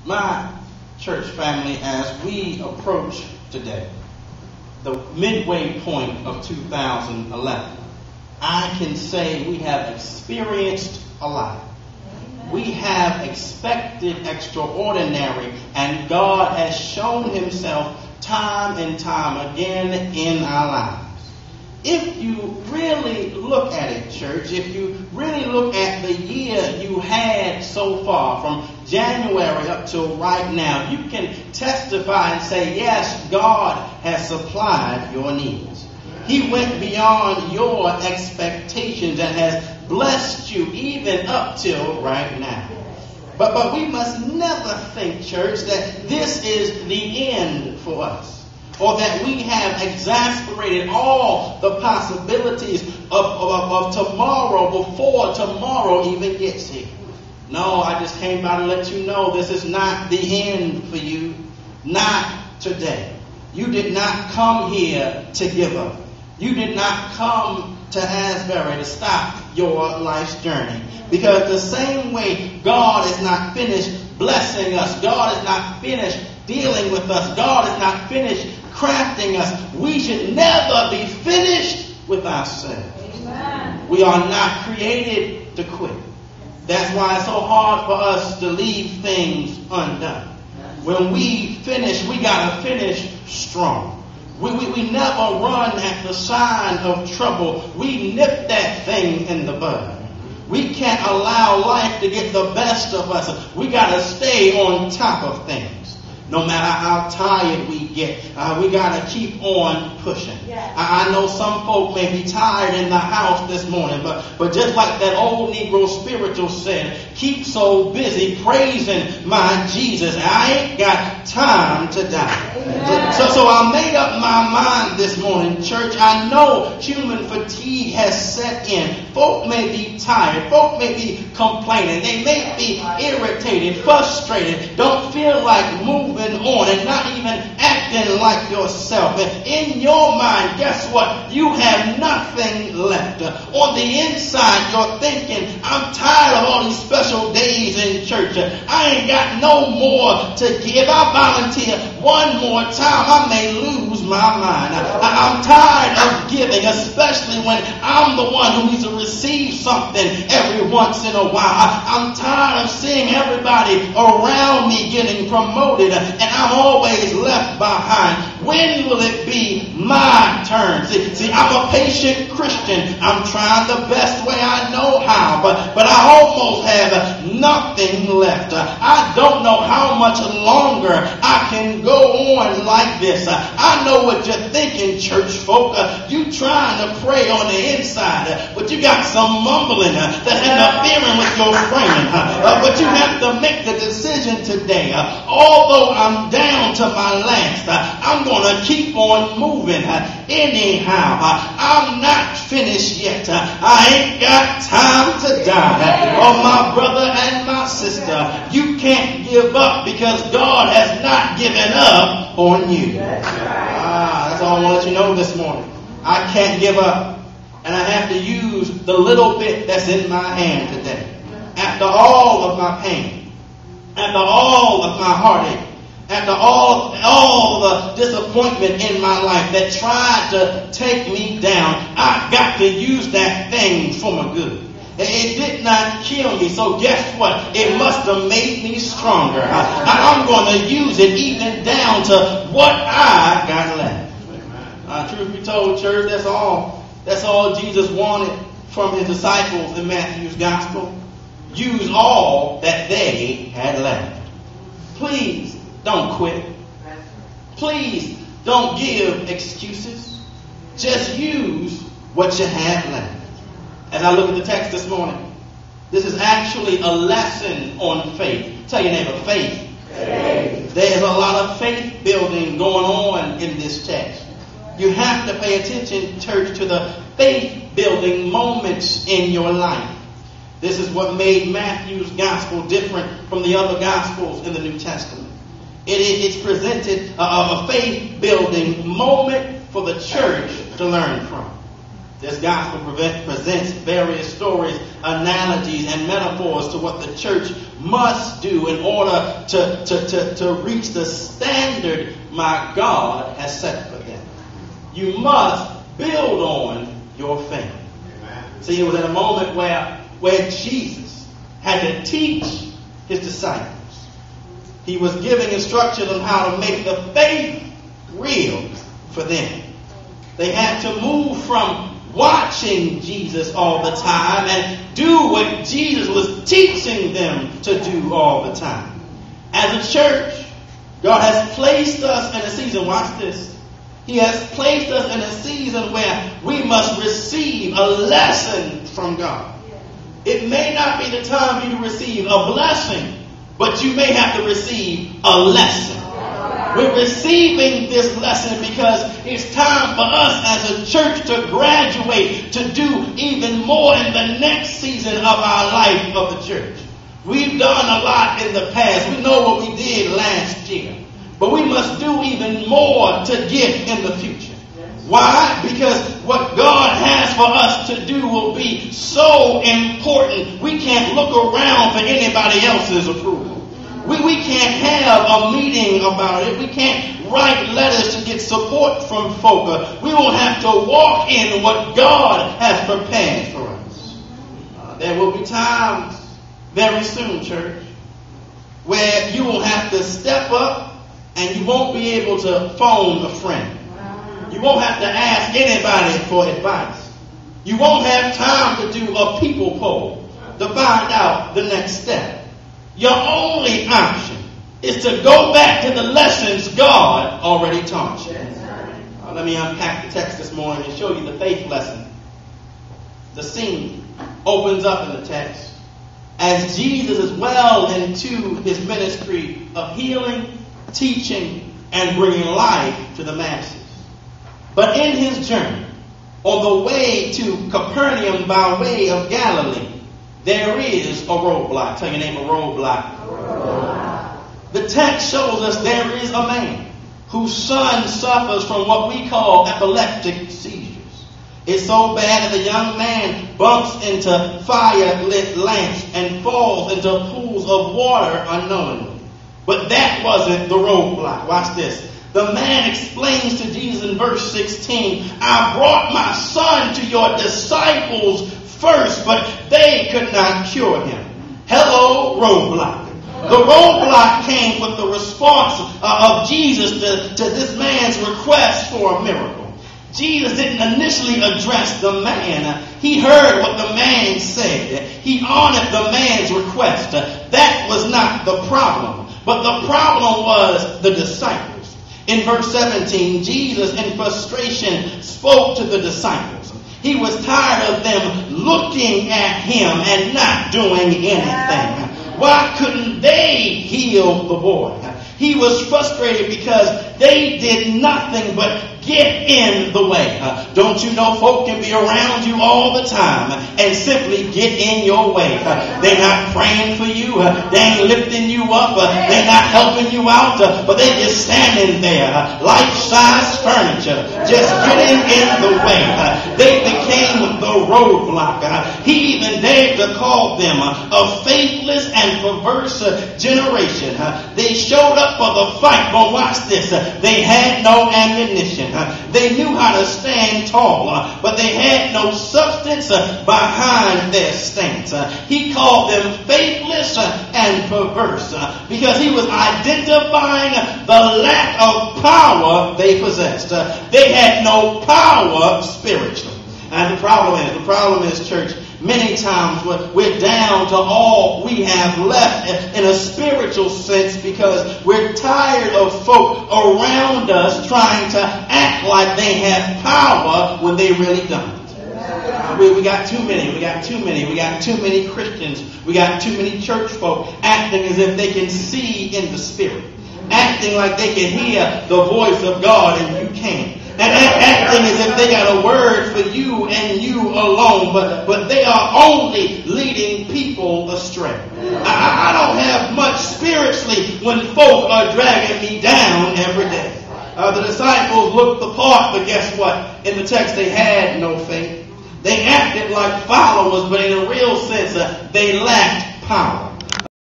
My church family, as we approach today, the midway point of 2011, I can say we have experienced a lot. We have expected extraordinary, and God has shown himself time and time again in our lives. If you really look at it, church, if you really look at the year you had so far, from January up till right now, you can testify and say, yes, God has supplied your needs. He went beyond your expectations and has blessed you even up till right now. But we must never think, church, that this is the end for us, or that we have exasperated all the possibilities of tomorrow before tomorrow even gets here. No, I just came by to let you know this is not the end for you. Not today. You did not come here to give up. You did not come to Asbury to stop your life's journey. Because the same way God is not finished blessing us, God is not finished dealing with us, God is not finished crafting us, we should never be finished with ourselves. Amen. We are not created to quit. That's why it's so hard for us to leave things undone. When we finish, we got to finish strong. We never run at the sign of trouble. We nip that thing in the bud. We can't allow life to get the best of us. We got to stay on top of things. No matter how tired we get, we got to keep on pushing. Yeah. I know some folk may be tired in the house this morning, but just like that old Negro spiritual said, keep so busy praising my Jesus. I ain't got time to die. So I made up my mind this morning, church. I know human fatigue has set in. Folk may be tired. Folk may be complaining. They may be irritated, frustrated, don't feel like moving on and not even acting like yourself. And in your mind, guess what? You have nothing left. On the inside, you're thinking, I'm tired of all these special days in church. I ain't got no more to give. I volunteer one more time, I may lose my mind. I'm tired of giving, especially when I'm the one who needs to receive something every once in a while. I'm tired of seeing everybody around me getting promoted and I'm always left behind. When will it be my turn? See, I'm a patient Christian. I'm trying the best way I know how, but I almost have nothing left. I don't know how much longer I can go on like this. I know what you're thinking, church folk. You trying to pray on the inside, but you got some mumbling that's interfering with your praying. But you have to make the decision today. Although I'm down to my last, I'm going to keep on moving anyhow. I'm not finished yet. I ain't got time to die. Oh, my brother and my sister, you can't give up because God has not given up on you. That's all I want to let you know this morning. I can't give up. And I have to use the little bit that's in my hand today. After all of my pain, after all of my heartache, after all the disappointment in my life that tried to take me down, I got to use that thing for my good. It did not kill me, so guess what? It must have made me stronger. I'm going to use it even down to what I got left. Truth be told, church, that's all Jesus wanted from his disciples in Matthew's gospel. Use all that they had left. Please don't quit. Please don't give excuses. Just use what you have left. As I look at the text this morning, this is actually a lesson on faith. Tell your neighbor, faith. There's a lot of faith building going on in this text. You have to pay attention, church, to the faith building moments in your life. This is what made Matthew's gospel different from the other gospels in the New Testament. It's presented a faith building moment for the church to learn from. This gospel presents various stories, analogies, and metaphors to what the church must do in order to reach the standard my God has set for them. You must build on your faith. Amen. See, it was at a moment where Jesus had to teach his disciples. He was giving instructions on how to make the faith real for them. They had to move from watching Jesus all the time and do what Jesus was teaching them to do all the time. As a church, God has placed us in a season, watch this. He has placed us in a season where we must receive a lesson from God. It may not be the time for you to receive a blessing, but you may have to receive a lesson. We're receiving this lesson because it's time for us as a church to graduate, to do even more in the next season of our life of the church. We've done a lot in the past. We know what we did last year. But we must do even more to get in the future. Why? Because what God has for us to do will be so important. We can't look around for anybody else's approval. We can't have a meeting about it. We can't write letters to get support from folk. We will have to walk in what God has prepared for us. There will be times very soon, church, where you will have to step up and you won't be able to phone a friend. You won't have to ask anybody for advice. You won't have time to do a people poll to find out the next step. Your only option is to go back to the lessons God already taught you. Let me unpack the text this morning and show you the faith lesson. The scene opens up in the text as Jesus is well into his ministry of healing, teaching, and bringing life to the masses. But in his journey, on the way to Capernaum by way of Galilee, there is a roadblock. Tell your neighbor, roadblock. The text shows us there is a man whose son suffers from what we call epileptic seizures. It's so bad that the young man bumps into fire-lit lamps and falls into pools of water unknowingly. But that wasn't the roadblock. Watch this. The man explains to Jesus in verse 16, I brought my son to your disciples first, but they could not cure him. Hello, roadblock. The roadblock came with the response of Jesus to this man's request for a miracle. Jesus didn't initially address the man. He heard what the man said. He honored the man's request. That was not the problem. But the problem was the disciples. In verse 17, Jesus in frustration spoke to the disciples. He was tired of them looking at him and not doing anything. Why couldn't they heal the boy? He was frustrated because they did nothing but get in the way. Don't you know folk can be around you all the time and simply get in your way. They're not praying for you. They ain't lifting you up. They're not helping you out. But they're just standing there, life-size furniture, just getting in the way. They became the roadblock. He even dared to call them a faithless and perverse generation. They showed up for the fight, but watch this. They had no ammunition. They knew how to stand tall, but they had no substance behind their stance. He called them faithless and perverse because he was identifying the lack of power they possessed. They had no power spiritually. And the problem is, church, many times we're down to all we have left in a spiritual sense because we're tired of folk around us trying to act like they have power when they really don't. We got too many Christians. We got too many church folk acting as if they can see in the spirit. Acting like they can hear the voice of God and you can't. And acting as if they got a word for you and you alone, but they are only leading people astray. I don't have much spiritually when folk are dragging me down every day. The disciples looked the part, but guess what? In the text, they had no faith. They acted like followers, but in a real sense, they lacked power.